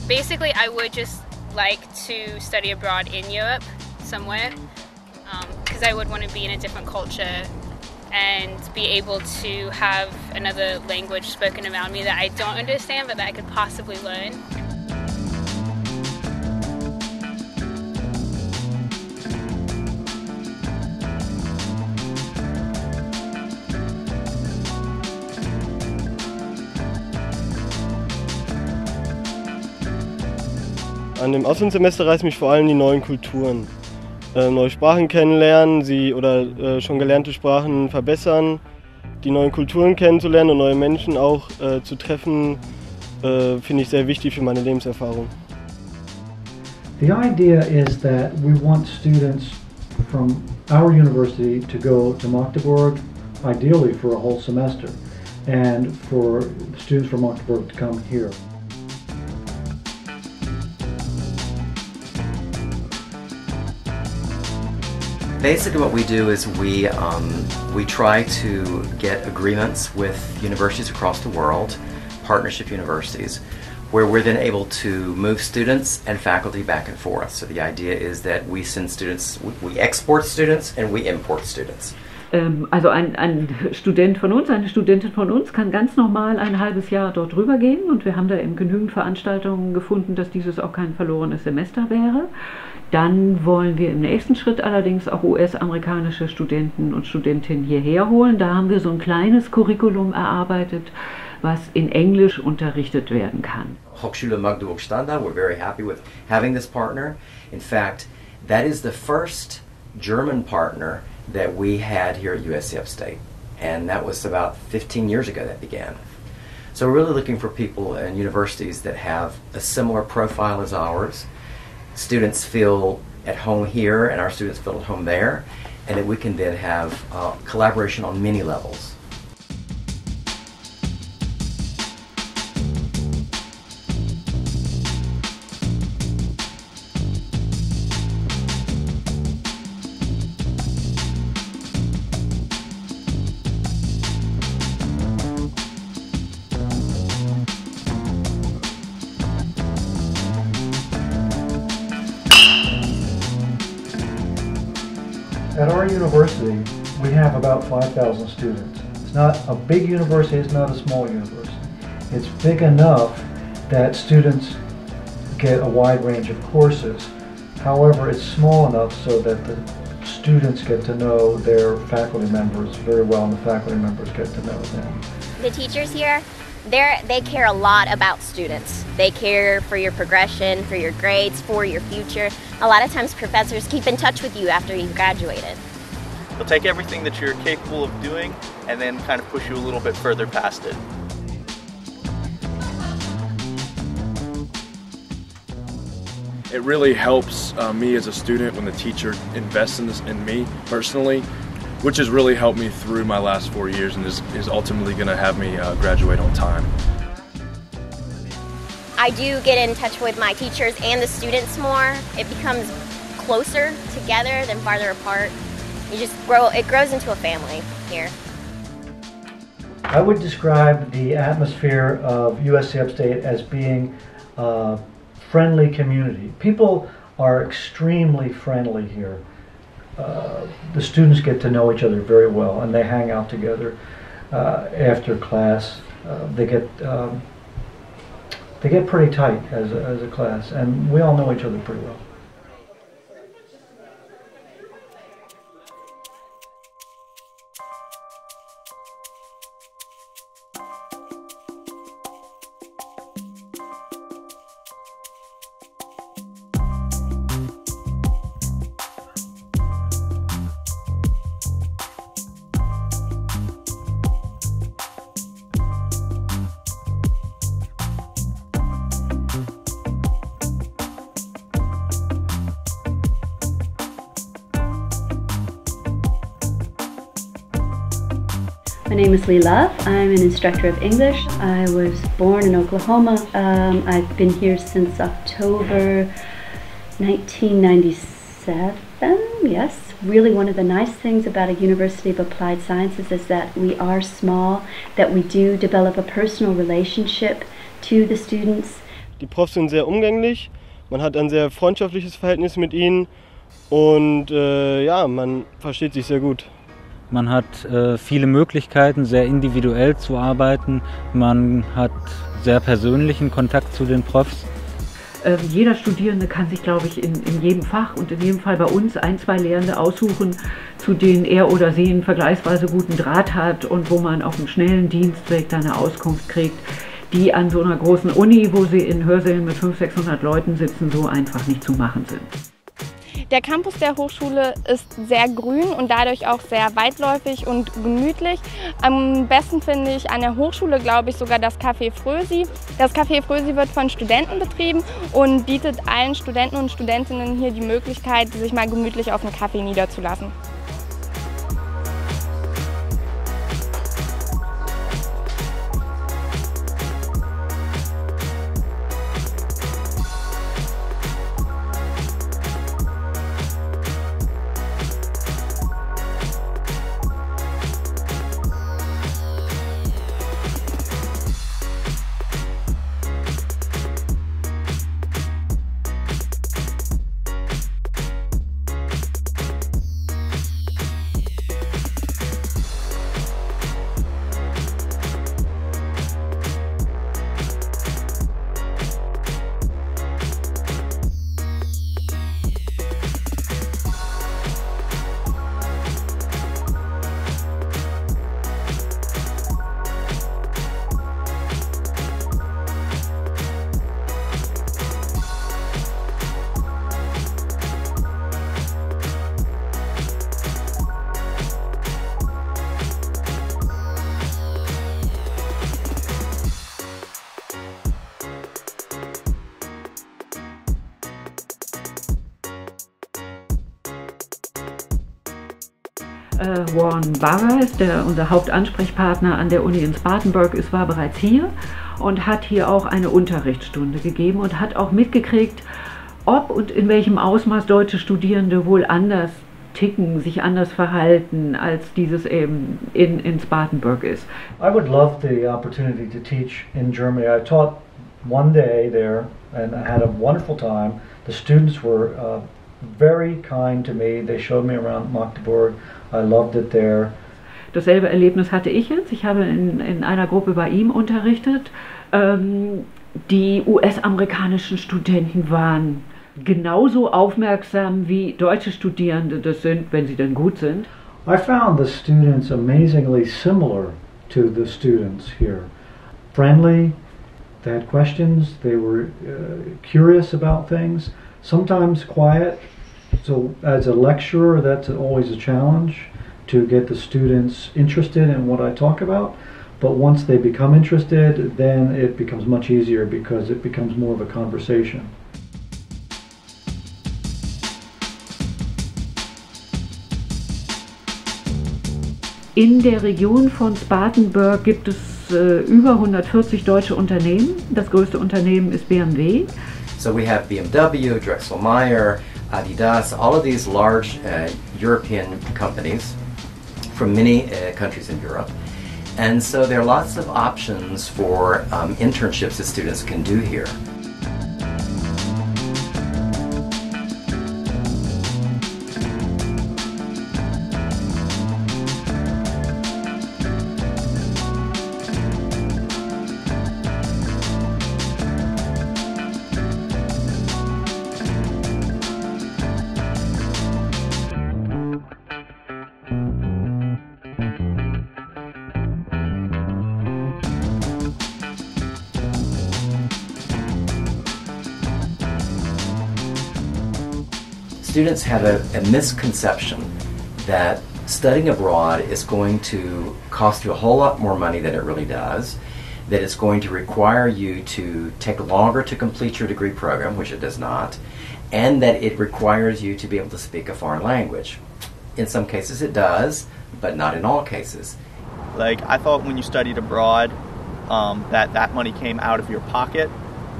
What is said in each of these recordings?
Basically, I would just like to study abroad in Europe somewhere, because I would want to be in a different culture and be able to have another language spoken around me that I don't understand but that I could possibly learn. An dem Auslandssemester reizen mich vor allem die neuen Kulturen. Neue Sprachen kennenlernen, schon gelernte Sprachen verbessern, die neuen Kulturen kennenzulernen und neue Menschen auch zu treffen, finde ich sehr wichtig für meine Lebenserfahrung. The idea is that we want students from our university to go to Magdeburg, ideally for a whole semester, and for students from Magdeburg to come here. Basically what we do is we try to get agreements with universities across the world, partnership universities, where we're then able to move students and faculty back and forth. So the idea is that we send students, we export students and we import students. Also ein Student von uns, eine Studentin von uns kann ganz normal ein halbes Jahr dort rübergehen und wir haben da eben genügend Veranstaltungen gefunden, dass dieses auch kein verlorenes Semester wäre. Dann wollen wir im nächsten Schritt allerdings auch US-amerikanische Studenten und Studentinnen hierher holen. Da haben wir so ein kleines Curriculum erarbeitet, was in Englisch unterrichtet werden kann. Hochschule Magdeburg-Stendal, we're very happy with having this partner. In fact, that is the first German partner that we had here at USC Upstate, and that was about 15 years ago that began. So we're really looking for people in universities that have a similar profile as ours. Students feel at home here and our students feel at home there, and that we can then have collaboration on many levels. At our university, we have about 5,000 students. It's not a big university, it's not a small university. It's big enough that students get a wide range of courses. However, it's small enough so that the students get to know their faculty members very well and the faculty members get to know them. The teachers here, they care a lot about students. They care for your progression, for your grades, for your future. A lot of times professors keep in touch with you after you've graduated. They'll take everything that you're capable of doing and then kind of push you a little bit further past it. It really helps me as a student when the teacher invests in me personally, which has really helped me through my last 4 years and is ultimately going to have me graduate on time. I do get in touch with my teachers and the students more. It becomes closer together than farther apart. It grows into a family here. I would describe the atmosphere of USC Upstate as being a friendly community. People are extremely friendly here. The students get to know each other very well and they hang out together after class. They get pretty tight as a class, and we all know each other pretty well. My name is Lee Love. I'm an instructor of English. I was born in Oklahoma. I've been here since October 1997, yes. Really one of the nice things about a University of Applied Sciences is that we are small, that we do develop a personal relationship to the students. Die Profs sind sehr umgänglich, man hat ein sehr freundschaftliches Verhältnis mit ihnen und ja, man versteht sich sehr gut. Man hat viele Möglichkeiten, sehr individuell zu arbeiten. Man hat sehr persönlichen Kontakt zu den Profs. Jeder Studierende kann sich, glaube ich, in jedem Fach und in jedem Fall bei uns 1, 2 Lehrende aussuchen, zu denen er oder sie einen vergleichsweise guten Draht hat und wo man auf einem schnellen Dienstweg dann eine Auskunft kriegt, die an so einer großen Uni, wo sie in Hörsälen mit 500, 600 Leuten sitzen, so einfach nicht zu machen sind. Der Campus der Hochschule ist sehr grün und dadurch auch sehr weitläufig und gemütlich. Am besten finde ich an der Hochschule, glaube ich, sogar das Café Frösi. Das Café Frösi wird von Studenten betrieben und bietet allen Studenten und Studentinnen hier die Möglichkeit, sich mal gemütlich auf einen Kaffee niederzulassen. János Varga ist unser Hauptansprechpartner an der Uni in Spartanburg, war bereits hier und hat hier auch eine Unterrichtsstunde gegeben und hat auch mitgekriegt, ob und in welchem Ausmaß deutsche Studierende wohl anders ticken, sich anders verhalten, als dieses eben in Spartanburg ist. I would love the opportunity to teach in Germany. I taught one day there and I had a wonderful time. The students were very kind to me. They showed me around Magdeburg. I loved it there. Dasselbe Erlebnis hatte ich jetzt. Ich habe in einer Gruppe bei ihm unterrichtet. Die US-amerikanischen Studenten waren genauso aufmerksam wie deutsche Studierende das sind, wenn sie denn gut sind. I found the students amazingly similar to the students here. Friendly, they had questions, they were curious about things, sometimes quiet. So as a lecturer, that's always a challenge to get the students interested in what I talk about. But once they become interested, then it becomes much easier because it becomes more of a conversation. In der Region von Spartanburg gibt es über 140 deutsche Unternehmen. Das größte Unternehmen ist BMW. So we have BMW, Drexel-Meyer, Adidas, all of these large European companies from many countries in Europe. And so there are lots of options for internships that students can do here. Students have a misconception that studying abroad is going to cost you a whole lot more money than it really does, that it's going to require you to take longer to complete your degree program, which it does not, and that it requires you to be able to speak a foreign language. In some cases it does, but not in all cases. Like, I thought when you studied abroad that money came out of your pocket,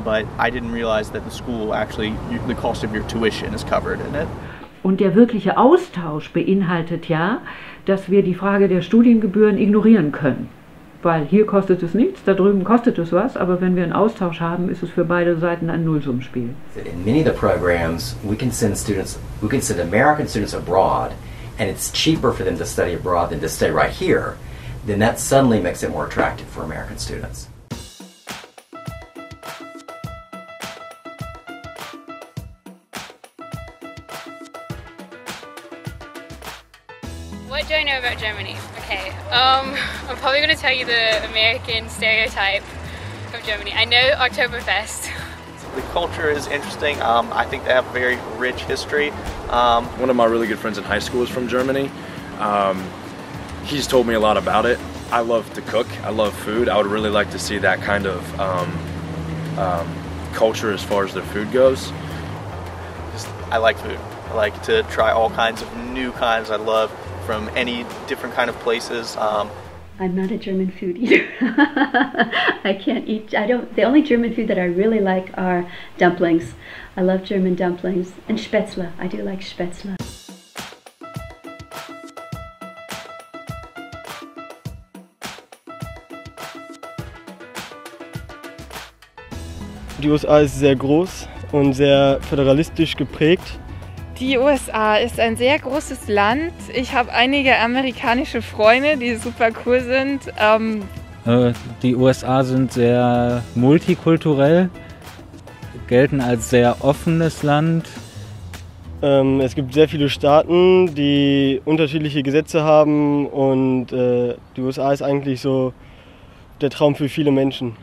but I didn't realize that the school actually, the cost of your tuition is covered in it. Und der wirkliche Austausch beinhaltet ja, dass wir die Frage der Studiengebühren ignorieren können. weil hier kostet es nichts, da drüben kostet es was, aber wenn wir einen Austausch haben, ist es für beide Seiten ein Nullsummenspiel. In many of the programs, we can send American students abroad, and it's cheaper for them to study abroad than to stay right here. Then that suddenly makes it more attractive for American students. What do I know about Germany? Okay, I'm probably going to tell you the American stereotype of Germany. I know Oktoberfest. The culture is interesting. I think they have a very rich history. One of my really good friends in high school is from Germany. He's told me a lot about it. I love to cook. I love food. I would really like to see that kind of culture as far as their food goes. I like food. I like to try all kinds of new kinds. I love from any different kind of places. I'm not a German food eater. I can't eat, the only German food that I really like are dumplings. I love German dumplings. And Spätzle. I do like Spätzle. Die USA ist sehr groß und sehr föderalistisch geprägt. Die USA ist ein sehr großes Land. Ich habe einige amerikanische Freunde, die super cool sind. Die USA sind sehr multikulturell, gelten als sehr offenes Land. Es gibt sehr viele Staaten, die unterschiedliche Gesetze haben und die USA ist eigentlich so der Traum für viele Menschen.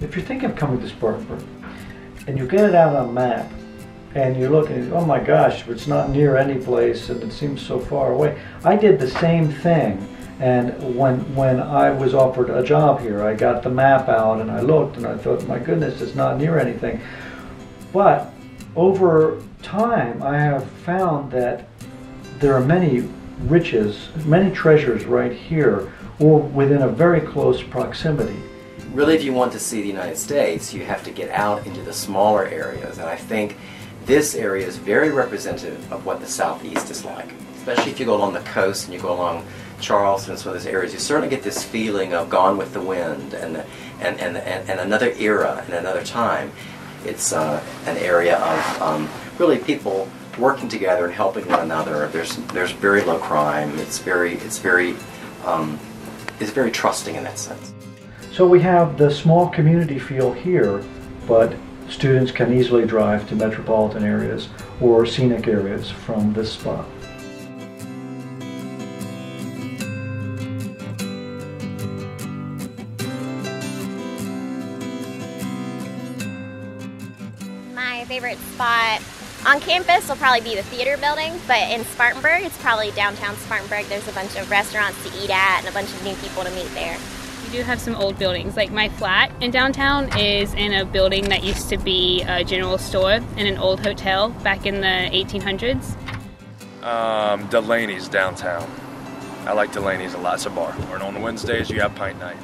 If you're thinking of coming to Spartanburg and you get it out on a map and you look and oh my gosh, it's not near any place and it seems so far away. I did the same thing, and when I was offered a job here, I got the map out and I looked and I thought, my goodness, it's not near anything. But over time, I have found that there are many riches, many treasures right here or within a very close proximity. Really, if you want to see the United States, you have to get out into the smaller areas, and I think this area is very representative of what the Southeast is like. Especially if you go along the coast and you go along Charleston and some of those areas, you certainly get this feeling of Gone with the Wind and another era and another time. It's an area of really people working together and helping one another. There's very low crime. It's very trusting in that sense. So we have the small community feel here, but students can easily drive to metropolitan areas or scenic areas from this spot. My favorite spot on campus will probably be the theater building, but in Spartanburg, it's probably downtown Spartanburg. There's a bunch of restaurants to eat at and a bunch of new people to meet there. We do have some old buildings. Like my flat in downtown is in a building that used to be a general store and an old hotel back in the 1800s. Delaney's downtown. I like Delaney's a lot. It's a bar. And on Wednesdays you have pint night.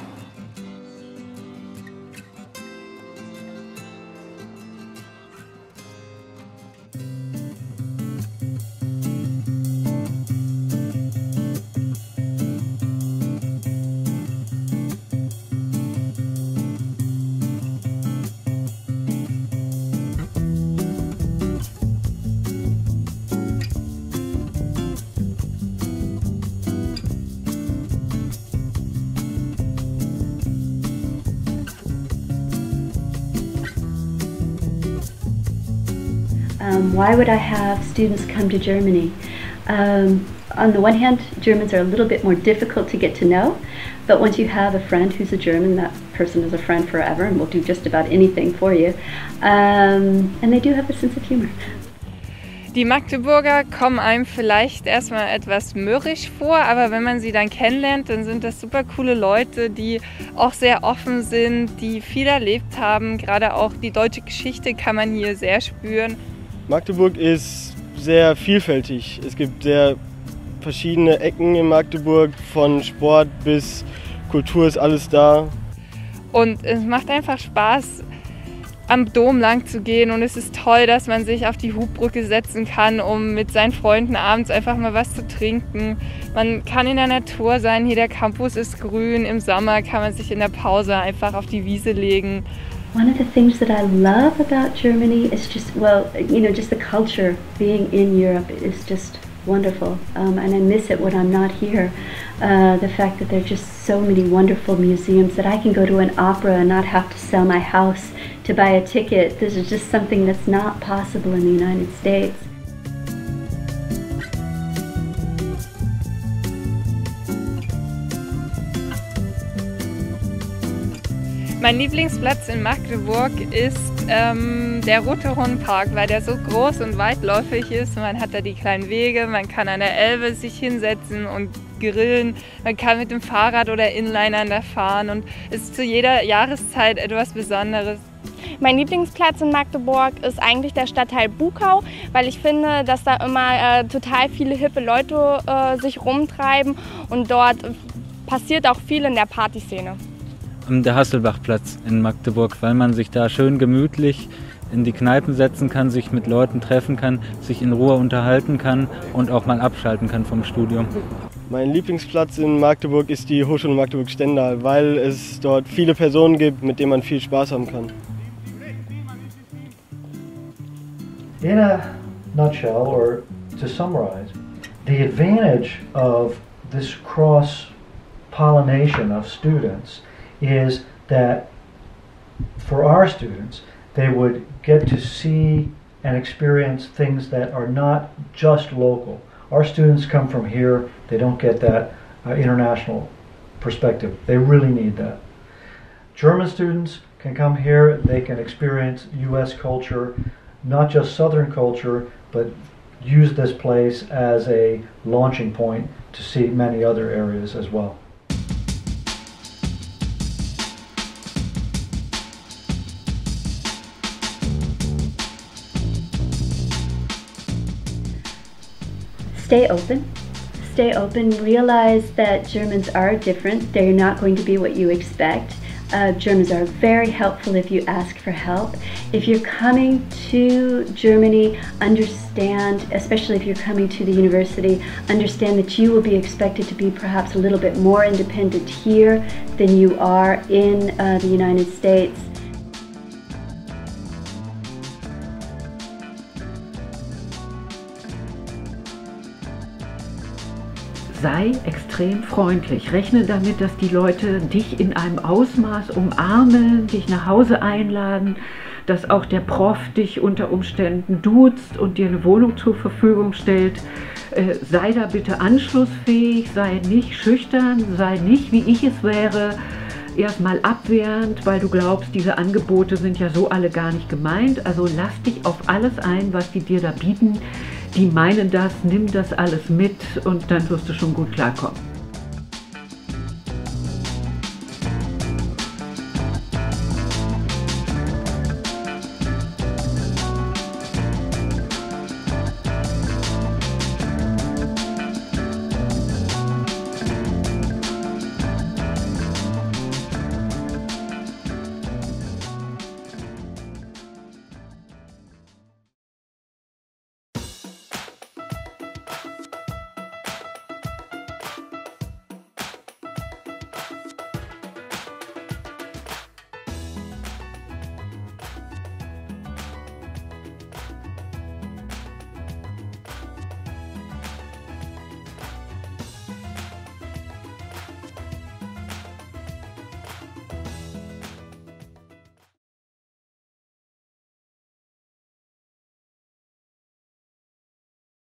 Why would I have students come to Germany? On the one hand, Germans are a little bit more difficult to get to know, but once you have a friend who's a German, that person is a friend forever and will do just about anything for you. And they do have a sense of humor. Die Magdeburger kommen einem vielleicht erstmal etwas mürrisch vor, aber wenn man sie dann kennenlernt, dann sind das super coole Leute, die auch sehr offen sind, die viel erlebt haben. Gerade auch die deutsche Geschichte kann man hier sehr spüren. Magdeburg ist sehr vielfältig. Es gibt sehr verschiedene Ecken in Magdeburg, von Sport bis Kultur ist alles da. Und es macht einfach Spaß, am Dom lang zu gehen, und es ist toll, dass man sich auf die Hubbrücke setzen kann, um mit seinen Freunden abends einfach mal was zu trinken. Man kann in der Natur sein, hier der Campus ist grün, im Sommer kann man sich in der Pause einfach auf die Wiese legen. One of the things that I love about Germany is just, well, you know, just the culture. Being in Europe is just wonderful, and I miss it when I'm not here. The fact that there are just so many wonderful museums, that I can go to an opera and not have to sell my house to buy a ticket. This is just something that's not possible in the United States. Mein Lieblingsplatz in Magdeburg ist der Rote-Horn-Park, weil der so groß und weitläufig ist. Man hat da die kleinen Wege, man kann an der Elbe sich hinsetzen und grillen, man kann mit dem Fahrrad oder Inlinern da fahren, und es ist zu jeder Jahreszeit etwas Besonderes. Mein Lieblingsplatz in Magdeburg ist eigentlich der Stadtteil Buchau, weil ich finde, dass da immer total viele hippe Leute sich rumtreiben, und dort passiert auch viel in der Partyszene. Der Hasselbachplatz in Magdeburg, weil man sich da schön gemütlich in die Kneipen setzen kann, sich mit Leuten treffen kann, sich in Ruhe unterhalten kann und auch mal abschalten kann vom Studium. Mein Lieblingsplatz in Magdeburg ist die Hochschule Magdeburg-Stendal, weil es dort viele Personen gibt, mit denen man viel Spaß haben kann. In a nutshell, or to summarize, the advantage of this cross-pollination of students is that for our students, they would get to see and experience things that are not just local. Our students come from here, they don't get that international perspective. They really need that. German students can come here, they can experience US culture, not just Southern culture, but use this place as a launching point to see many other areas as well. Stay open. Stay open. Realize that Germans are different. They're not going to be what you expect. Germans are very helpful if you ask for help. If you're coming to Germany, understand, especially if you're coming to the university, understand that you will be expected to be perhaps a little bit more independent here than you are in the United States. Sei extrem freundlich. Rechne damit, dass die Leute dich in einem Ausmaß umarmen, dich nach Hause einladen, dass auch der Prof dich unter Umständen duzt und dir eine Wohnung zur Verfügung stellt. Sei da bitte anschlussfähig, sei nicht schüchtern, sei nicht, wie ich es wäre, erstmal abwehrend, weil du glaubst, diese Angebote sind ja so alle gar nicht gemeint. Also lass dich auf alles ein, was die dir da bieten. Die meinen das, nimm das alles mit, und dann wirst du schon gut klarkommen.